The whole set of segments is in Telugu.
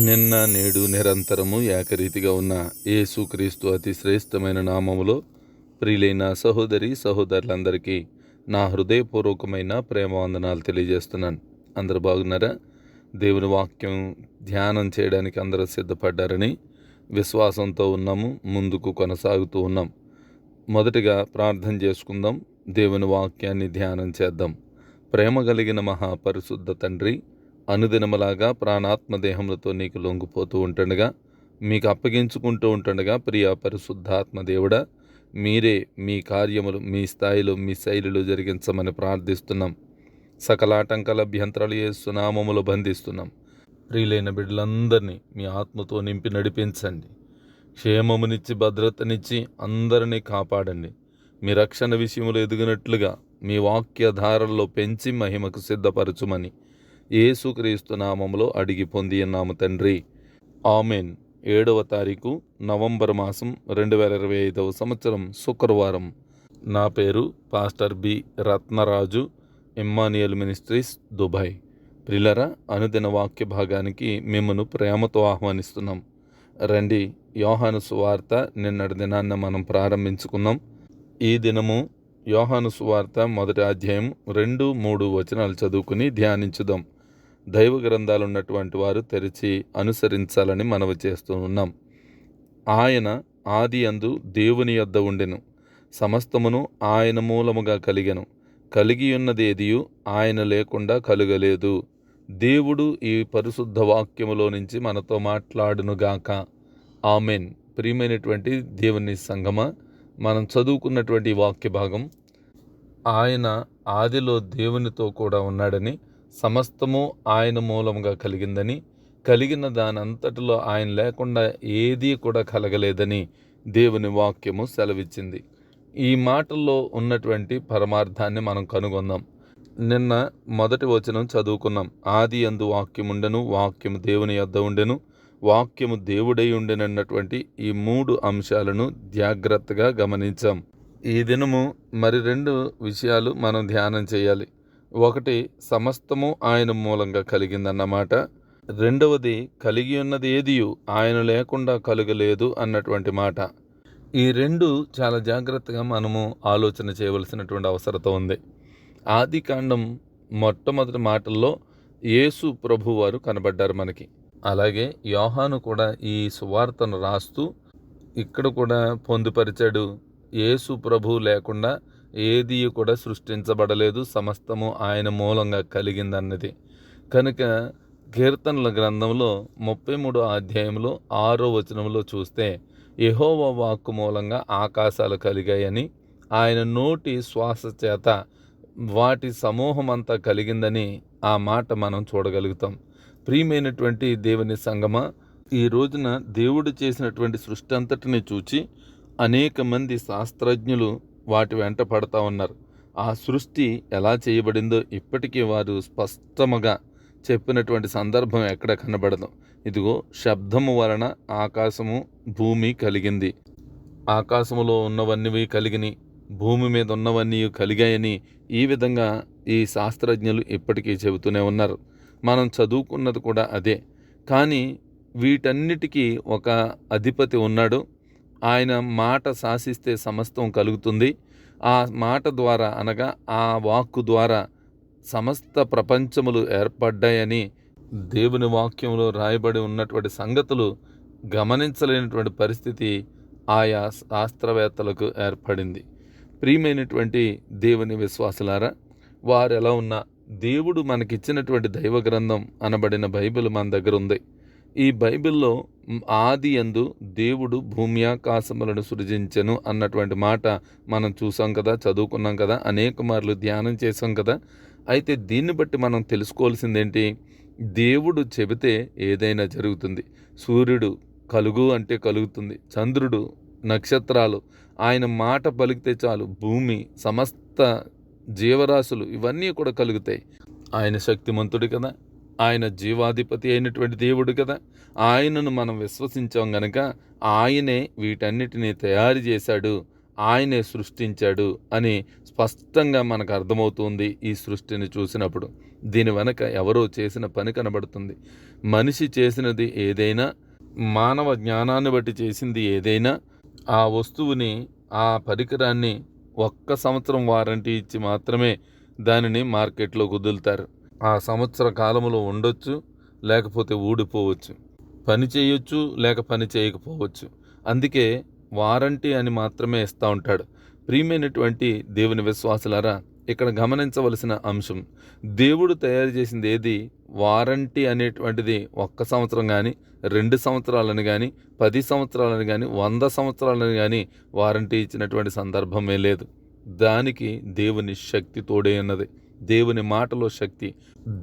నిన్న నేడు నిరంతరము ఏకరీతిగా ఉన్న యేసుక్రీస్తు అతి శ్రేష్టమైన నామములో ప్రియులైన సహోదరి సహోదరులందరికీ నా హృదయపూర్వకమైన ప్రేమ వందనాలు తెలియజేస్తున్నాను. అందరూ బాగున్నారా? దేవుని వాక్యం ధ్యానం చేయడానికి అందరూ సిద్ధపడ్డారని విశ్వాసంతో ఉన్నాము, ముందుకు కొనసాగుతూ ఉన్నాం. మొదటిగా ప్రార్థన చేసుకుందాం, దేవుని వాక్యాన్ని ధ్యానం చేద్దాం. ప్రేమ కలిగిన మహాపరిశుద్ధ తండ్రి, అనుదినములాగా ప్రాణాత్మ దేహములతో నీకు లొంగిపోతూ ఉంటుండగా, మీకు అప్పగించుకుంటూ ఉంటుండగా, ప్రియ పరిశుద్ధాత్మ దేవుడా, మీరే మీ కార్యములు మీ స్థాయిలో మీ శైలిలో జరిగించమని ప్రార్థిస్తున్నాం. సకల ఆటంకాల అభ్యంతరాలు యేసు నామములో బంధిస్తున్నాం. ప్రియులైన బిడ్డలందరినీ మీ ఆత్మతో నింపి నడిపించండి. క్షేమమునిచ్చి భద్రతనిచ్చి అందరినీ కాపాడండి. మీ రక్షణ విషయములు ఎదిగినట్లుగా మీ వాక్య ధారల్లో పెంచి మహిమకు సిద్ధపరచుమని యేసుక్రీస్తు నామములో అడిగి పొంది ఉన్నాము తండ్రి, ఆమెన్. 7వ తారీఖు నవంబర్ మాసం 2025 సంవత్సరం శుక్రవారం. నా పేరు pastor B Ratnaraju, Emmanuel ministries, Dubai. ప్రియులరా, అనుదిన వాక్య భాగానికి మిమ్మను ప్రేమతో ఆహ్వానిస్తున్నాం. రండి, యోహాను సువార్త నిన్నటి దినాన్న మనం ప్రారంభించుకున్నాం. ఈ దినము యోహాను సువార్త 1వ అధ్యాయం 2-3 వచనాలు చదువుకుని ధ్యానించుదాం. దైవ గ్రంథాలు ఉన్నటువంటి వారు తెరిచి అనుసరించాలని మనవి చేస్తూ ఉన్నాం. ఆయన ఆది యందు దేవుని యొద్ద ఉండెను, సమస్తమును ఆయన మూలముగా కలిగెను, కలిగి ఉన్నది ఏదియు ఆయన లేకుండా కలుగలేదు. దేవుడు ఈ పరిశుద్ధ వాక్యములో నుంచి మనతో మాట్లాడునుగాక. ఆమెన్. ప్రియమైనటువంటి దేవుని సంగమ, మనం చదువుకున్నటువంటి వాక్య భాగం, ఆయన ఆదిలో దేవునితో కూడా ఉన్నాడని, సమస్తము ఆయన మూలముగా కలిగిందని, కలిగిన దానంతటిలో ఆయన లేకుండా ఏదీ కూడా కలగలేదని దేవుని వాక్యము సెలవిచ్చింది. ఈ మాటల్లో ఉన్నటువంటి పరమార్థాన్ని మనం కనుగొందాం. నిన్న మొదటి వచనం చదువుకున్నాం. ఆది యందు వాక్యముండెను, వాక్యము దేవుని యొద్ద ఉండెను, వాక్యము దేవుడై ఉండెనన్నటువంటి ఈ 3 అంశాలను జాగ్రత్తగా గమనించాం. ఈ దినము మరి 2 విషయాలు మనం ధ్యానం చేయాలి. ఒకటి, సమస్తము ఆయన మూలంగా కలిగిందన్నమాట. రెండవది, కలిగి ఉన్నది ఏదియు ఆయన లేకుండా కలుగలేదు అన్నటువంటి మాట. ఈ 2 చాలా జాగ్రత్తగా మనము ఆలోచన చేయవలసినటువంటి అవసరత ఉంది. ఆది కాండం మొట్టమొదటి మాటల్లో యేసు ప్రభు వారు కనబడ్డారు మనకి. అలాగే యోహాను కూడా ఈ సువార్తను రాస్తూ ఇక్కడ కూడా పొందుపరిచాడు, యేసు ప్రభు లేకుండా ఏది కూడా సృష్టించబడలేదు, సమస్తము ఆయన మూలంగా కలిగిందన్నది. కనుక కీర్తనల గ్రంథంలో 33వ అధ్యాయంలో 6వ వచనంలో చూస్తే, యెహోవా వాక్కు మూలంగా ఆకాశాలు కలిగాయని, ఆయన నోటి శ్వాస చేత వాటి సమూహమంతా కలిగిందని ఆ మాట మనం చూడగలుగుతాం. ప్రియమైనటువంటి దేవుని సంగమ, ఈ రోజున దేవుడు చేసినటువంటి సృష్టి అంతటిని చూచి అనేక మంది శాస్త్రజ్ఞులు వాటి వెంట పడతా ఉన్నారు. ఆ సృష్టి ఎలా చేయబడిందో ఇప్పటికీ వారు స్పష్టముగా చెప్పినటువంటి సందర్భం ఎక్కడ కనబడదు. ఇదిగో, శబ్దము వలన ఆకాశము భూమి కలిగింది, ఆకాశములో ఉన్నవన్నీ కలిగిని, భూమి మీద ఉన్నవన్నీ కలిగాయని ఈ విధంగా ఈ శాస్త్రజ్ఞులు ఇప్పటికీ చెబుతూనే ఉన్నారు. మనం చదువుకున్నది కూడా అదే. కానీ వీటన్నిటికీ ఒక అధిపతి ఉన్నాడు. ఆయన మాట శాసిస్తే సమస్తం కలుగుతుంది. ఆ మాట ద్వారా, అనగా ఆ వాక్కు ద్వారా సమస్త ప్రపంచములు ఏర్పడ్డాయని దేవుని వాక్యంలో రాయబడి ఉన్నటువంటి సంగతులు గమనించలేనటువంటి పరిస్థితి ఆయా శాస్త్రవేత్తలకు ఏర్పడింది. ప్రియమైనటువంటి దేవుని విశ్వాసులారా, వారు ఎలా ఉన్నా దేవుడు మనకిచ్చినటువంటి దైవ గ్రంథం అనబడిన బైబిల్ మన దగ్గర ఉంది. ఈ బైబిల్లో ఆది యందు దేవుడు భూమి ఆకాశములను సృజించెను అన్నటువంటి మాట మనం చూసాం కదా, చదువుకున్నాం కదా, అనేక మార్లు ధ్యానం చేసాం కదా. అయితే దీన్ని బట్టి మనం తెలుసుకోవాల్సిందేంటి? దేవుడు చెబితే ఏదైనా జరుగుతుంది. సూర్యుడు కలుగు అంటే కలుగుతుంది, చంద్రుడు, నక్షత్రాలు ఆయన మాట పలికితే చాలు, భూమి, సమస్త జీవరాశులు ఇవన్నీ కూడా కలుగుతాయి. ఆయన శక్తిమంతుడు కదా, ఆయన జీవాధిపతి అయినటువంటి దేవుడు కదా. ఆయనను మనం విశ్వసించాం గనక ఆయనే వీటన్నిటినీ తయారు చేశాడు. ఆయనే సృష్టించాడు అని స్పష్టంగా మనకు అర్థమవుతుంది ఈ సృష్టిని చూసినప్పుడు. దీని వెనక ఎవరో చేసిన పని కనబడుతుంది. మనిషి చేసినది ఏదైనా, మానవ జ్ఞానాన్ని బట్టి చేసింది ఏదైనా, ఆ వస్తువుని, ఆ పరికరాన్ని 1 సంవత్సరం వారంటీ ఇచ్చి మాత్రమే దానిని మార్కెట్లోకి వదులుతారు. ఆ సంవత్సర కాలంలో ఉండొచ్చు, లేకపోతే ఊడిపోవచ్చు, పని చేయొచ్చు, లేక పని చేయకపోవచ్చు. అందుకే వారంటీ అని మాత్రమే ఇస్తూ ఉంటాడు. ప్రియమైనటువంటి దేవుని విశ్వాసులారా, ఇక్కడ గమనించవలసిన అంశం, దేవుడు తయారు చేసింది ఏది వారంటీ అనేటువంటిది 1 సంవత్సరం కానీ, 2 సంవత్సరాలని కానీ, 10 సంవత్సరాలని కానీ, 100 సంవత్సరాలని కానీ వారంటీ ఇచ్చినటువంటి సందర్భమే లేదు. దానికి దేవుని శక్తి తోడే ఉన్నది. దేవుని మాటలో శక్తి,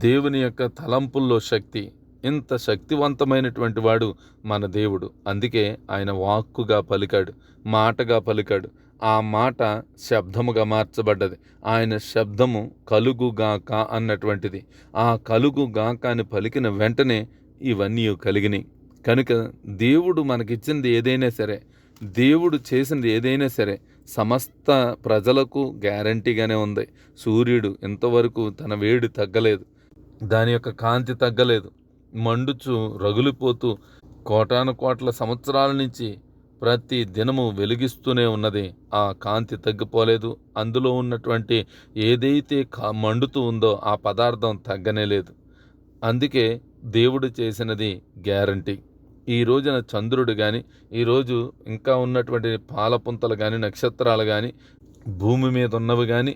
దేవుని యొక్క తలంపుల్లో శక్తి. ఇంత శక్తివంతమైనటువంటి వాడు మన దేవుడు. అందుకే ఆయన వాక్కుగా పలికాడు, మాటగా పలికాడు. ఆ మాట శబ్దముగా మార్చబడ్డది. ఆయన శబ్దము కలుగుగాక అన్నటువంటిది. ఆ కలుగుగాక అని పలికిన వెంటనే ఇవన్నీ కలిగినాయి. కనుక దేవుడు మనకిచ్చింది ఏదైనా సరే, దేవుడు చేసింది ఏదైనా సరే సమస్త ప్రజలకు గ్యారంటీగానే ఉంది. సూర్యుడు ఇంతవరకు తన వేడి తగ్గలేదు, దాని యొక్క కాంతి తగ్గలేదు. మండుచు రగులిపోతూ కోటాను కోట్ల సంవత్సరాల నుంచి ప్రతి దినము వెలిగిస్తూనే ఉన్నది. ఆ కాంతి తగ్గిపోలేదు. అందులో ఉన్నటువంటి ఏదైతే మండుతూ ఉందో ఆ పదార్థం తగ్గనే లేదు. అందుకే దేవుడు చేసినది గ్యారంటీ. ఈ రోజున చంద్రుడు కానీ, ఈరోజు ఇంకా ఉన్నటువంటి పాలపుంతలు కానీ, నక్షత్రాలు కానీ, భూమి మీద ఉన్నవి కానీ,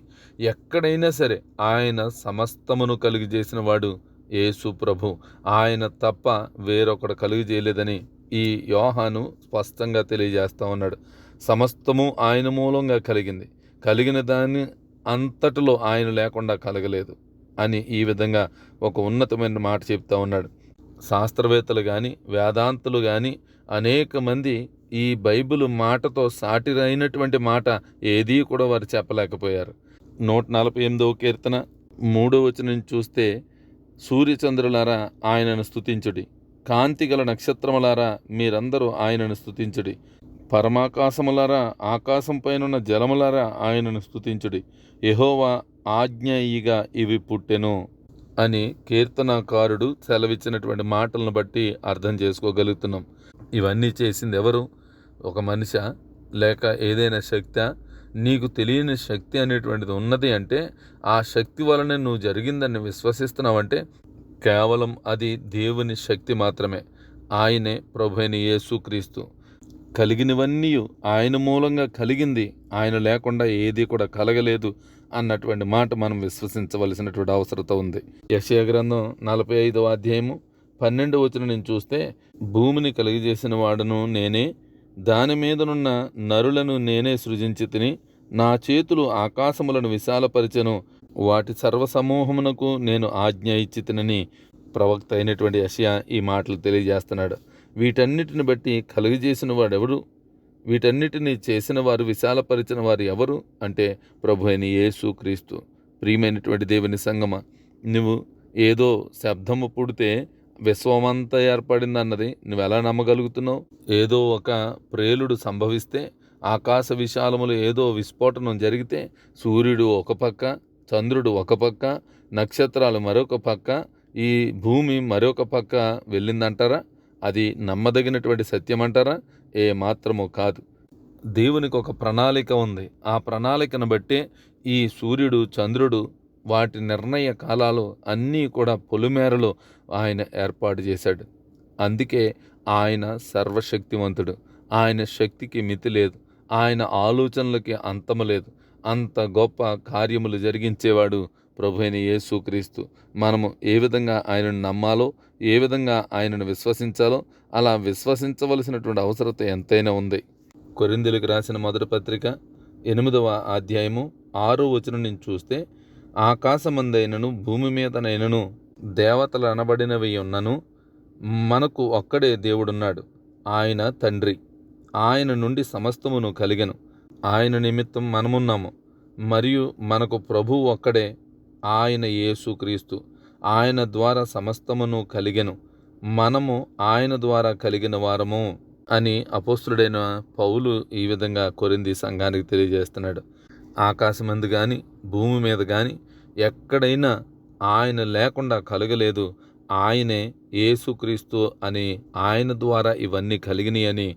ఎక్కడైనా సరే ఆయన సమస్తమును కలుగు చేసిన వాడు యేసు ప్రభు. ఆయన తప్ప వేరొకడు కలుగు చేయలేదని ఈ యోహాను స్పష్టంగా తెలియజేస్తూ ఉన్నాడు. సమస్తము ఆయన మూలంగా కలిగింది, కలిగిన దాన్ని అంతటిలో ఆయన లేకుండా కలగలేదు అని ఈ విధంగా ఒక ఉన్నతమైన మాట చెప్తా ఉన్నాడు. శాస్త్రవేత్తలు కానీ, వేదాంతులు కానీ, అనేక మంది ఈ బైబిల్ మాటతో సాటిరైనటువంటి మాట ఏదీ కూడా వారు చెప్పలేకపోయారు. 148వ కీర్తన 3వ వచనం చూస్తే, సూర్యచంద్రులారా ఆయనను స్తుతించుడి, కాంతిగల నక్షత్రములారా మీరందరూ ఆయనను స్తుతించుడి, పరమాకాశములారా ఆకాశం పైనున్న జలములారా ఆయనను స్తుతించుడి, యెహోవా ఆజ్ఞ ఇయ్యగా ఇవి పుట్టెను అని కీర్తనకారుడు సెలవిచ్చినటువంటి మాటలను బట్టి అర్థం చేసుకోగలుగుతున్నాం. ఇవన్నీ చేసింది ఎవరు? ఒక మనిషా, లేక ఏదైనా శక్తా? నీకు తెలియని శక్తి అనేటువంటిది ఉన్నది అంటే, ఆ శక్తి వలన నువ్వు జరిగిందని విశ్వసిస్తున్నావంటే కేవలం అది దేవుని శక్తి మాత్రమే. ఆయనే ప్రభువైన యేసుక్రీస్తు. కలిగినవన్నీ ఆయన మూలంగా కలిగింది, ఆయన లేకుండా ఏది కూడా కలగలేదు అన్నటువంటి మాట మనం విశ్వసించవలసినటువంటి అవసరత ఉంది. యెషయా గ్రంథం 45వ అధ్యాయము 12వ వచనం చూస్తే, భూమిని కలిగజేసిన వాడును నేనే, దాని మీదనున్న నరులను నేనే సృజించి తిని, నా చేతులు ఆకాశములను విశాలపరిచెను, వాటి సర్వసమూహమునకు నేను ఆజ్ఞ ఇచ్చి తినని ప్రవక్త అయినటువంటి యెషయా ఈ మాటలు తెలియజేస్తున్నాడు. వీటన్నిటిని బట్టి కలుగజేసిన వాడెవరు? వీటన్నిటిని చేసిన వారు, విశాలపరిచిన వారు ఎవరు అంటే ప్రభు అయిన యేసుక్రీస్తు. ప్రియమైనటువంటి దేవుని సంగమ, నువ్వు ఏదో శబ్దము పుడితే విశ్వమంతా ఏర్పడిందన్నది నువ్వు ఎలా నమ్మగలుగుతున్నావు? ఏదో ఒక ప్రేలుడు సంభవిస్తే, ఆకాశ విశాలములు ఏదో విస్ఫోటనం జరిగితే, సూర్యుడు ఒక పక్క, చంద్రుడు ఒక పక్క, నక్షత్రాలు మరొక పక్క, ఈ భూమి మరొక పక్క వెళ్ళిందంటారా? అది నమ్మదగినటువంటి సత్యం అంటారా? ఏ మాత్రము కాదు. దేవునికి ఒక ప్రణాళిక ఉంది. ఆ ప్రణాళికను బట్టే ఈ సూర్యుడు, చంద్రుడు, వాటి నిర్ణయ కాలాలు అన్నీ కూడా పొలిమేరలో ఆయన ఏర్పాటు చేశాడు. అందుకే ఆయన సర్వశక్తివంతుడు. ఆయన శక్తికి మితి లేదు, ఆయన ఆలోచనలకి అంతము లేదు. అంత గొప్ప కార్యములు జరిగించేవాడు ప్రభు అయిన యేసుక్రీస్తు. మనము ఏ విధంగా ఆయనను నమ్మాలో, ఏ విధంగా ఆయనను విశ్వసించాలో అలా విశ్వసించవలసినటువంటి అవసరత ఎంతైనా ఉంది. కొరింథీయులకు రాసిన మొదటి పత్రిక 8వ అధ్యాయము 6వ వచనం నుంచి చూస్తే, ఆకాశమందైనను భూమి మీదనైనను దేవతలు అనబడినవి ఉన్నను మనకు ఒక్కడే దేవుడున్నాడు, ఆయన తండ్రి. ఆయన నుండి సమస్తమును కలిగెను, ఆయన నిమిత్తం మనమున్నాము, మరియు మనకు ప్రభువు ఒక్కడే, ఆయన యేసుక్రీస్తు. ఆయన ద్వారా సమస్తమును కలిగెను, మనము ఆయన ద్వారా కలిగిన వారము అని అపోస్తుడైన పౌలు ఈ విధంగా కొరింథీ సంఘానికి తెలియజేస్తున్నాడు. ఆకాశమందు కానీ భూమి మీద కానీ ఎక్కడైనా ఆయన లేకుండా కలగలేదు. ఆయనే యేసుక్రీస్తు అని, ఆయన ద్వారా ఇవన్నీ కలిగినాయని,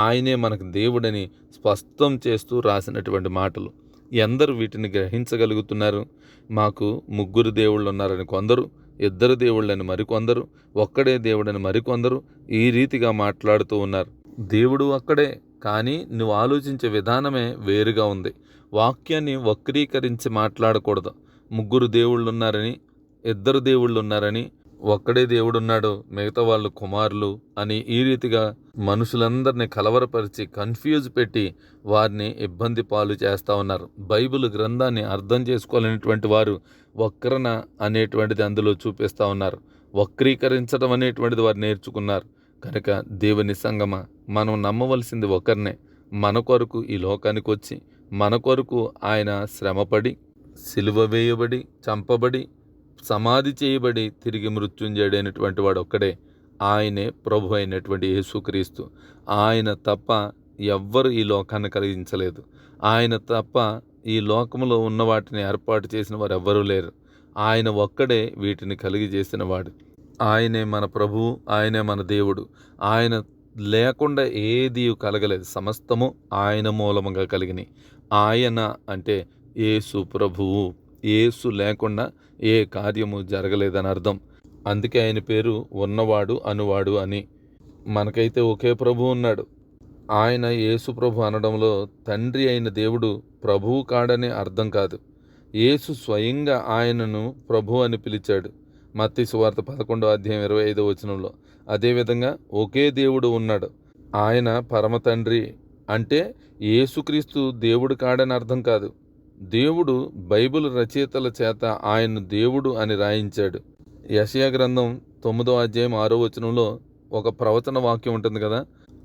ఆయనే మనకు దేవుడని స్పష్టం చేస్తూ రాసినటువంటి మాటలు. ఎందరు వీటిని గ్రహించగలుగుతున్నారు? మాకు ముగ్గురు దేవుళ్ళు ఉన్నారని కొందరు, ఇద్దరు దేవుళ్ళని మరికొందరు, ఒక్కడే దేవుడని మరికొందరు ఈ రీతిగా మాట్లాడుతూ ఉన్నారు. దేవుడు ఒక్కడే, కానీ నువ్వు ఆలోచించే విధానమే వేరుగా ఉంది. వాక్యాన్ని వక్రీకరించి మాట్లాడకూడదు. ముగ్గురు దేవుళ్ళు ఉన్నారని, ఇద్దరు దేవుళ్ళు ఉన్నారని, ఒక్కడే దేవుడున్నాడు, మిగతా వాళ్ళు కుమారులు అని ఈ రీతిగా మనుషులందరినీ కలవరపరిచి కన్ఫ్యూజ్ పెట్టి వారిని ఇబ్బంది పాలు చేస్తూ ఉన్నారు. బైబిల్ గ్రంథాన్ని అర్థం చేసుకోలేనటువంటి వారు వక్రన అనేటువంటిది అందులో చూపిస్తూ ఉన్నారు. వక్రీకరించడం అనేటువంటిది వారు నేర్చుకున్నారు. కనుక దేవుని సంగమ, మనం నమ్మవలసింది ఒకరినే. మన కొరకు ఈ లోకానికి వచ్చి, మన కొరకు ఆయన శ్రమపడి, సిలువ వేయబడి, చంపబడి, సమాధి చేయబడి తిరిగి మృత్యుంజయుడైనటువంటి వాడు ఒక్కడే. ఆయనే ప్రభు అయినటువంటి యేసుక్రీస్తు. ఆయన తప్ప ఎవ్వరు ఈ లోకాన్ని కలిగించలేదు. ఆయన తప్ప ఈ లోకంలో ఉన్న వాటిని ఏర్పాటు చేసిన వారు ఎవ్వరూ లేరు. ఆయన ఒక్కడే వీటిని కలిగజేసిన వాడు. ఆయనే మన ప్రభువు, ఆయనే మన దేవుడు. ఆయన లేకుండా ఏది కలగలేదు. సమస్తము ఆయన మూలముగా కలిగినాయి. ఆయన అంటే యేసు ప్రభువు. యేసు లేకుండా ఏ కార్యము జరగలేదని అర్థం. అందుకే ఆయన పేరు ఉన్నవాడు అనువాడు అని. మనకైతే ఒకే ప్రభు ఉన్నాడు. ఆయన యేసు ప్రభు అనడంలో తండ్రి అయిన దేవుడు ప్రభువు కాడని అర్థం కాదు. యేసు స్వయంగా ఆయనను ప్రభు అని పిలిచాడు. మత్తయి సువార్త 11:25 అదేవిధంగా ఒకే దేవుడు ఉన్నాడు. ఆయన పరమ తండ్రి అంటే యేసుక్రీస్తు దేవుడు కాడని అర్థం కాదు. దేవుడు బైబిల్ రచయితల చేత ఆయన దేవుడు అని రాయించాడు. యెషయా గ్రంథం 9:6 ఒక ప్రవచన వాక్యం ఉంటుంది కదా,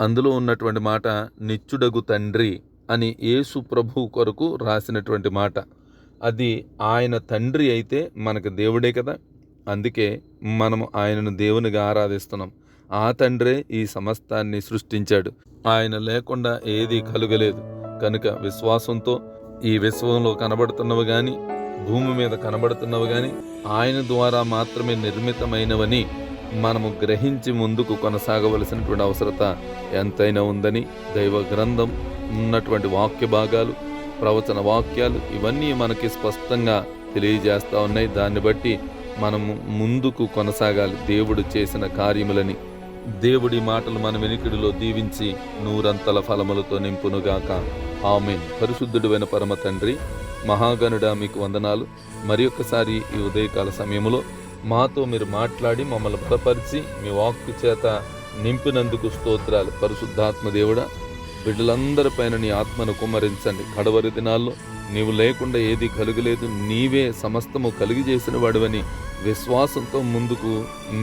అందులో ఉన్నటువంటి మాట నిత్యుడగు తండ్రి అని యేసు ప్రభు కొరకు రాసినటువంటి మాట. అది ఆయన తండ్రి అయితే మనకు దేవుడే కదా. అందుకే మనము ఆయనను దేవునిగా ఆరాధిస్తున్నాం. ఆ తండ్రే ఈ సమస్తాన్ని సృష్టించాడు. ఆయన లేకుండా ఏదీ కలుగలేదు. కనుక విశ్వాసంతో ఈ విశ్వంలో కనబడుతున్నవి కానీ, భూమి మీద కనబడుతున్నవి కానీ ఆయన ద్వారా మాత్రమే నిర్మితమైనవని మనము గ్రహించి ముందుకు కొనసాగవలసినటువంటి అవసరత ఎంతైనా ఉందని దైవ గ్రంథం ఉన్నటువంటి వాక్య భాగాలు, ప్రవచన వాక్యాలు ఇవన్నీ మనకి స్పష్టంగా తెలియజేస్తూ ఉన్నాయి. దాన్ని బట్టి మనము ముందుకు కొనసాగాలి. దేవుడు చేసిన కార్యములని, దేవుడి మాటలు మన వెనుకడిలో దీవించి నూరంతల ఫలములతో నింపునుగాక. ఆమేన్. పరిశుద్ధుడైన పరమ తండ్రి, మహాగణుడా, మీకు వందనాలు. మరి ఒక్కసారి ఈ ఉదయకాల సమయంలో మాతో మీరు మాట్లాడి మమ్మల్ని బలపరిచి మీ వాక్కు చేత నింపినందుకు స్తోత్రాలు. పరిశుద్ధాత్మ దేవుడా, బిడ్డలందరిపైన నీ ఆత్మను కుమ్మరించండి. కడవరి దినాల్లో నీవు లేకుండా ఏది కలుగలేదు, నీవే సమస్తము కలిగజేసిన వాడివని విశ్వాసంతో ముందుకు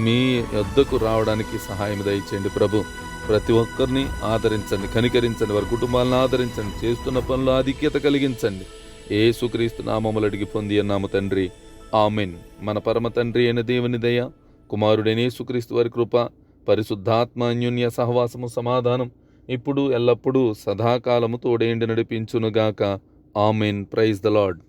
మీ యొద్దకు రావడానికి సహాయం దయచేయండి ప్రభు. ప్రతి ఒక్కరిని ఆదరించండి, కనికరించండి, వారి కుటుంబాలను ఆదరించండి, చేస్తున్న పనులు ఆధిక్యత కలిగించండి. యేసుక్రీస్తు నామములు అడిగి పొంది అన్నాము తండ్రి, ఆమెన్. మన పరమ తండ్రి అయిన దేవుని దయ, కుమారుడైన యేసుక్రీస్తు వారి కృప, పరిశుద్ధాత్మ అన్యోన్య సహవాసము, సమాధానం ఇప్పుడు ఎల్లప్పుడూ సదాకాలము తోడేండి నడిపించునుగాక. ఆమెన్. Praise the lord.